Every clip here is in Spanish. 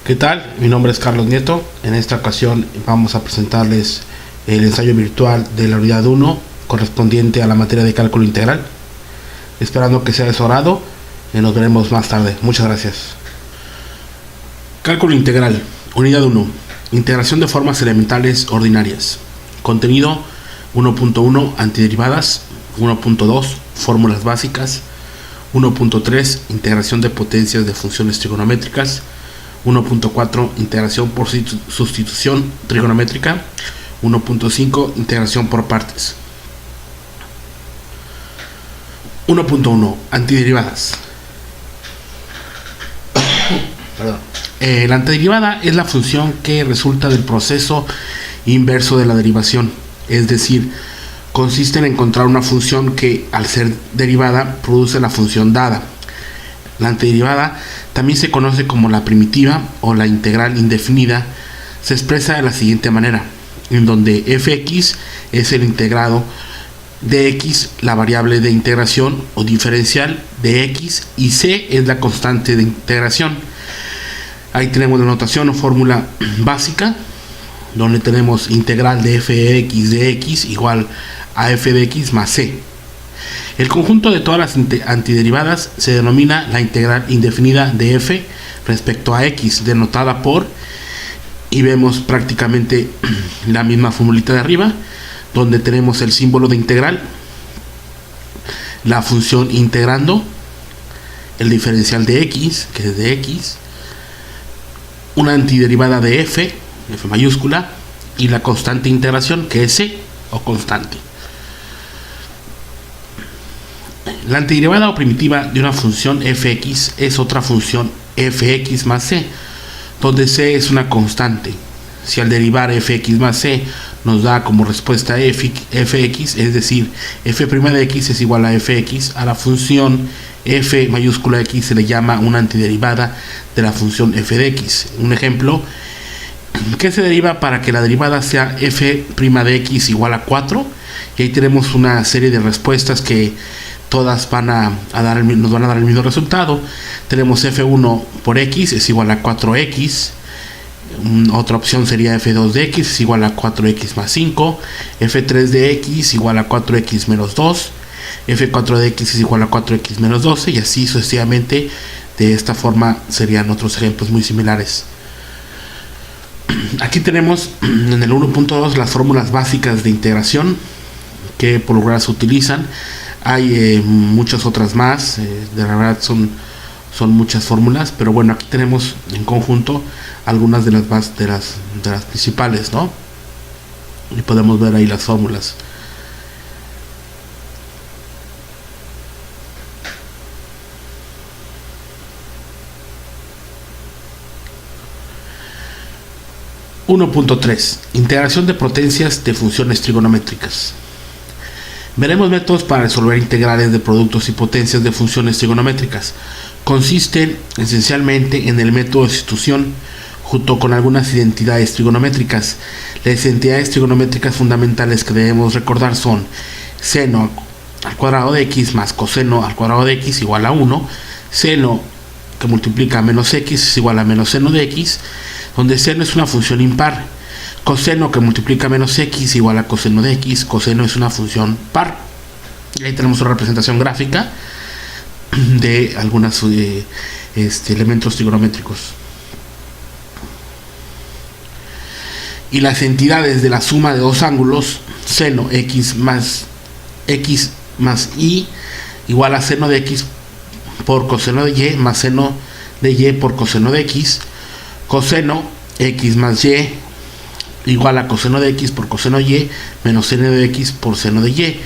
¿Qué tal? Mi nombre es Carlos Nieto. En esta ocasión vamos a presentarles el ensayo virtual de la unidad 1 correspondiente a la materia de cálculo integral. Esperando que sea de su agrado y nos veremos más tarde. Muchas gracias. Cálculo integral, unidad 1. Integración de formas elementales ordinarias. Contenido 1.1 antiderivadas, 1.2 fórmulas básicas, 1.3 integración de potencias de funciones trigonométricas, 1.4 integración por sustitución trigonométrica, 1.5 integración por partes. 1.1 antiderivadas. La antiderivada es la función que resulta del proceso inverso de la derivación, es decir, consiste en encontrar una función que al ser derivada produce la función dada. La antiderivada también se conoce como la primitiva o la integral indefinida. Se expresa de la siguiente manera, en donde fx es el integrado de x, la variable de integración o diferencial de x, y c es la constante de integración. Ahí tenemos la notación o fórmula básica, donde tenemos integral de f de x de x igual a f de x más c. El conjunto de todas las antiderivadas se denomina la integral indefinida de f respecto a x, denotada por, y vemos prácticamente la misma formulita de arriba, donde tenemos el símbolo de integral, la función integrando, el diferencial de x, que es de x, una antiderivada de f mayúscula, y la constante de integración, que es c o constante. La antiderivada o primitiva de una función fx es otra función fx más c, donde c es una constante. Si al derivar fx más c nos da como respuesta fx, es decir, f' de x es igual a fx, a la función f mayúscula x se le llama una antiderivada de la función f de x. Un ejemplo, ¿qué se deriva para que la derivada sea f' de x igual a 4? Y ahí tenemos una serie de respuestas que todas nos van a dar el mismo resultado. Tenemos f1 por x es igual a 4x. Otra opción sería f2 de x es igual a 4x más 5. f3 de x igual a 4x menos 2. f4 de x es igual a 4x menos 12, y así sucesivamente. De esta forma serían otros ejemplos muy similares. Aquí tenemos en el 1.2 las fórmulas básicas de integración que por lo general se utilizan. Hay muchas otras más, de la verdad son muchas fórmulas, pero bueno, aquí tenemos en conjunto algunas de las principales, ¿no? Y podemos ver ahí las fórmulas. (1.3) Integración de potencias de funciones trigonométricas. Veremos métodos para resolver integrales de productos y potencias de funciones trigonométricas. Consisten esencialmente en el método de sustitución junto con algunas identidades trigonométricas. Las identidades trigonométricas fundamentales que debemos recordar son seno al cuadrado de x más coseno al cuadrado de x igual a 1, seno que multiplica menos x es igual a menos seno de x, donde seno es una función impar. Coseno que multiplica menos x igual a coseno de x. Coseno es una función par. Y ahí tenemos una representación gráfica de algunos elementos trigonométricos. Y las entidades de la suma de dos ángulos, seno x más y igual a seno de x por coseno de y más seno de y por coseno de x. Coseno x más y igual a coseno de x por coseno de y menos seno de x por seno de y.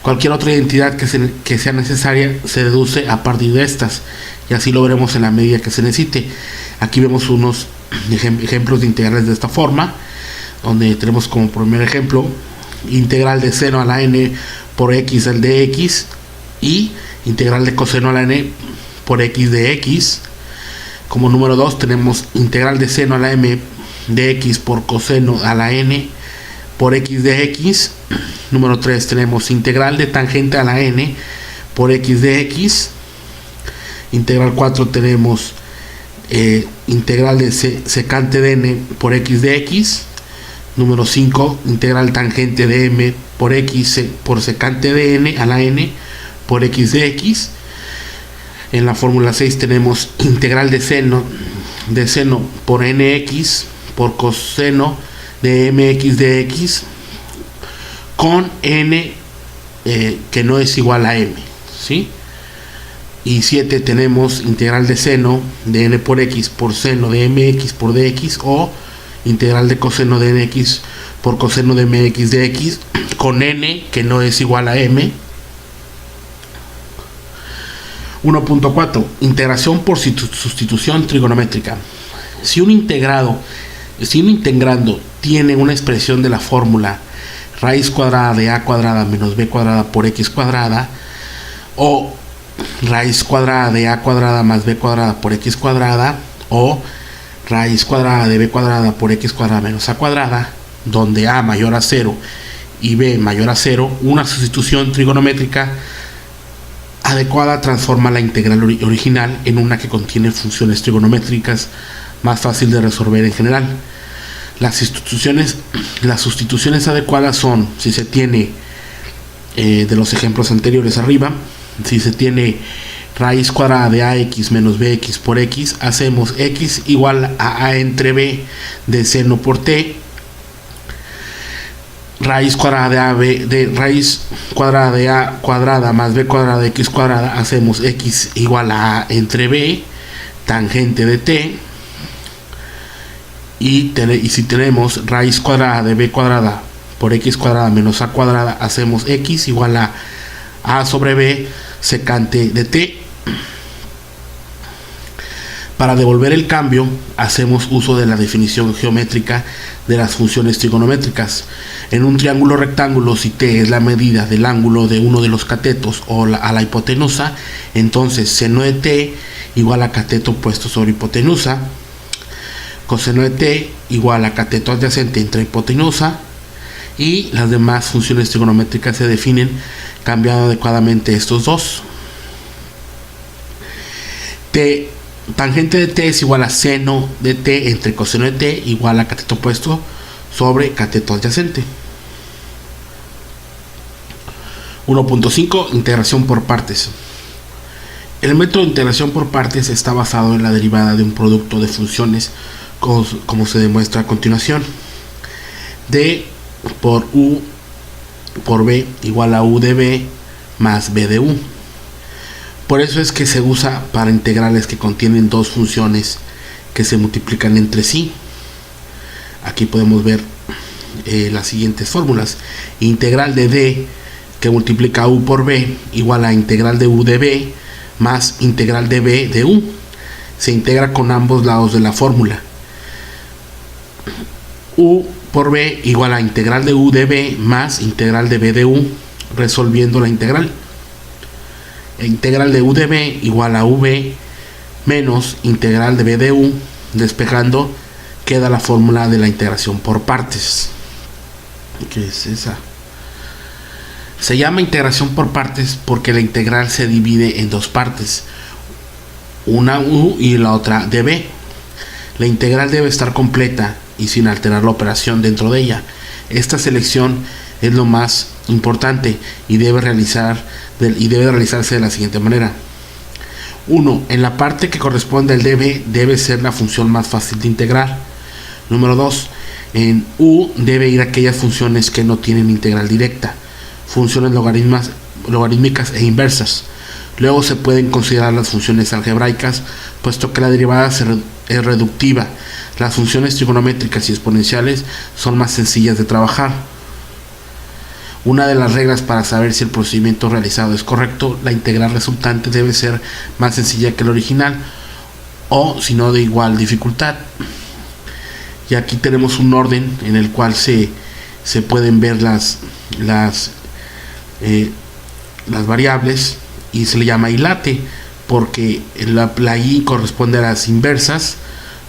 Cualquier otra identidad que sea necesaria se deduce a partir de estas, y así lo veremos en la medida que se necesite. Aquí vemos unos ejemplos de integrales de esta forma, donde tenemos como primer ejemplo integral de seno a la n por x al de x, y integral de coseno a la n por x de x. Como número 2 tenemos integral de seno a la m de x por coseno a la n por x de x. Número 3 tenemos integral de tangente a la n por x de x. Integral 4 tenemos integral de secante de n por x de x. Número 5, integral tangente de m por x por secante de n a la n por x de x. En la fórmula 6 tenemos integral de seno por nx por coseno de mx de x con n que no es igual a m, ¿sí? Y 7 tenemos integral de seno de n por x por seno de mx por dx, o integral de coseno de nx por coseno de mx de x con n que no es igual a m. 1.4 integración por sustitución trigonométrica. Si un integrando tiene una expresión de la fórmula raíz cuadrada de a cuadrada menos b cuadrada por x cuadrada, o raíz cuadrada de a cuadrada más b cuadrada por x cuadrada, o raíz cuadrada de b cuadrada por x cuadrada menos a cuadrada, donde a mayor a 0 y b mayor a 0, una sustitución trigonométrica adecuada transforma la integral original en una que contiene funciones trigonométricas más fácil de resolver en general. Las sustituciones adecuadas son, si se tiene, de los ejemplos anteriores arriba, si se tiene raíz cuadrada de ax menos bx por x, hacemos x igual a entre b de seno por t. Raíz cuadrada raíz cuadrada de a cuadrada más b cuadrada de x cuadrada, hacemos x igual a entre b tangente de t. Y si tenemos raíz cuadrada de b cuadrada por x cuadrada menos a cuadrada, hacemos x igual a sobre b secante de t. Para devolver el cambio, hacemos uso de la definición geométrica de las funciones trigonométricas. En un triángulo rectángulo, si t es la medida del ángulo de uno de los catetos a la hipotenusa, entonces seno de t igual a cateto puesto sobre hipotenusa. Coseno de t igual a cateto adyacente entre hipotenusa, y las demás funciones trigonométricas se definen cambiando adecuadamente estos dos. Tangente de t es igual a seno de t entre coseno de t igual a cateto opuesto sobre cateto adyacente. 1.5 integración por partes. El método de integración por partes está basado en la derivada de un producto de funciones, como se demuestra a continuación. D por u por b igual a u de b más b de u. Por eso es que se usa para integrales que contienen dos funciones que se multiplican entre sí. Aquí podemos ver las siguientes fórmulas. Integral de d que multiplica u por b igual a integral de u de b más integral de b de u. Se integra con ambos lados de la fórmula. U por b igual a integral de u de b más integral de b de u, resolviendo la integral. Integral de u de b igual a v menos integral de b de u, despejando queda la fórmula de la integración por partes. ¿Qué es esa? Se llama integración por partes porque la integral se divide en dos partes, una u y la otra db. La integral debe estar completa y sin alterar la operación dentro de ella. Esta selección es lo más importante y debe realizarse de la siguiente manera. 1. En la parte que corresponde al db debe ser la función más fácil de integrar. Número 2. En u debe ir aquellas funciones que no tienen integral directa, funciones logarítmicas e inversas. Luego se pueden considerar las funciones algebraicas, puesto que la derivada es reductiva. Las funciones trigonométricas y exponenciales son más sencillas de trabajar. Una de las reglas para saber si el procedimiento realizado es correcto, la integral resultante debe ser más sencilla que la original, o si no de igual dificultad. Y aquí tenemos un orden en el cual se pueden ver las variables, y se le llama hilate porque la i corresponde a las inversas,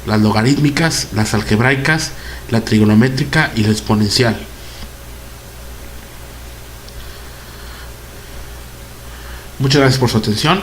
las logarítmicas, las algebraicas, la trigonométrica y la exponencial. Muchas gracias por su atención.